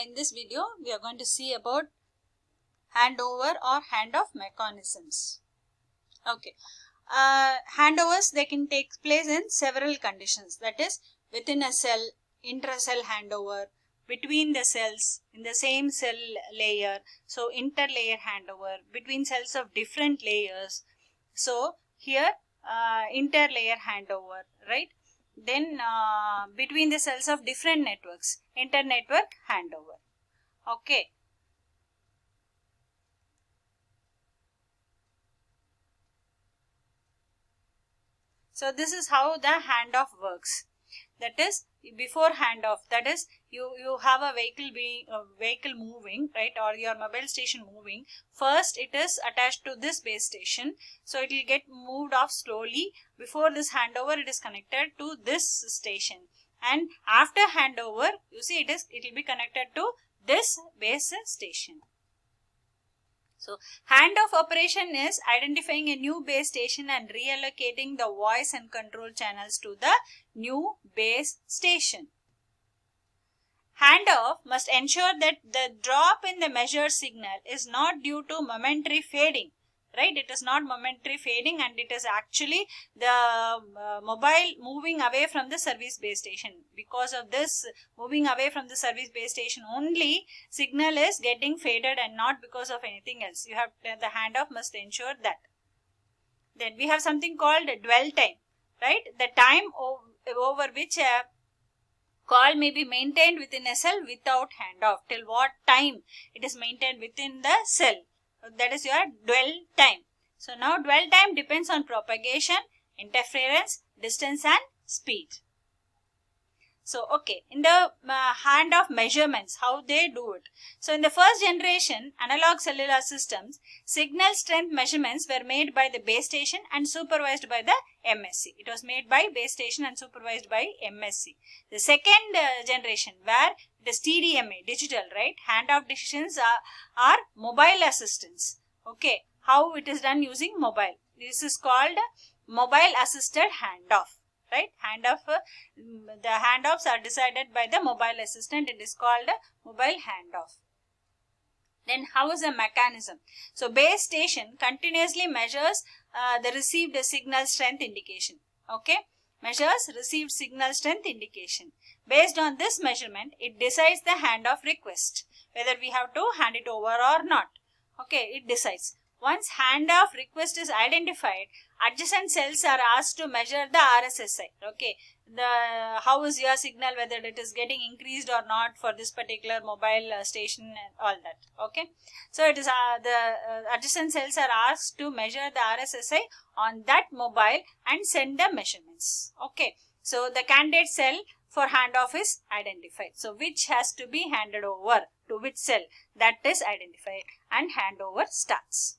In this video, we are going to see about handover or handoff mechanisms. Okay, handovers, they can take place in several conditions. That is, within a cell, intra-cell handover, between the cells, in the same cell layer, so interlayer handover, between cells of different layers. So here, interlayer handover, right? Then between the cells of different networks, inter-network handover. Okay. So this is how the handoff works. That is, before handoff, that is, you have a vehicle moving, right, or your mobile station moving. First it is attached to this base station, so it will get moved off slowly. Before this handover, it is connected to this station, and after handover, you see it will be connected to this base station. So, handoff operation is identifying a new base station and reallocating the voice and control channels to the new base station. Handoff must ensure that the drop in the measured signal is not due to momentary fading, right? It is not momentary fading, and it is actually the mobile moving away from the service base station. Because of this moving away from the service base station only, signal is getting faded and not because of anything else. You have the handoff must ensure that. Then we have something called dwell time, right? The time over which a call may be maintained within a cell without handoff. Till what time it is maintained within the cell. That is your dwell time. So now dwell time depends on propagation, interference, distance and speed. So okay, in the handoff measurements, how they do it. So in the first generation analog cellular systems, signal strength measurements were made by the base station and supervised by the MSC. It was made by base station and supervised by MSC. The second generation, where it is TDMA, digital, right? Handoff decisions are mobile assistance. Okay, how it is done using mobile. This is called mobile assisted handoff. Right, the handoffs are decided by the mobile assistant. It is called a mobile handoff. Then how is the mechanism? So base station continuously measures the received signal strength indication. Okay, measures received signal strength indication. Based on this measurement, it decides the handoff request, whether we have to hand it over or not. Okay, it decides. Once handoff request is identified, adjacent cells are asked to measure the RSSI. Okay, how is your signal, whether it is getting increased or not for this particular mobile station and all that. Okay, so it is the adjacent cells are asked to measure the RSSI on that mobile and send the measurements. Okay, so the candidate cell for handoff is identified. So which has to be handed over to which cell, that is identified, and handover starts.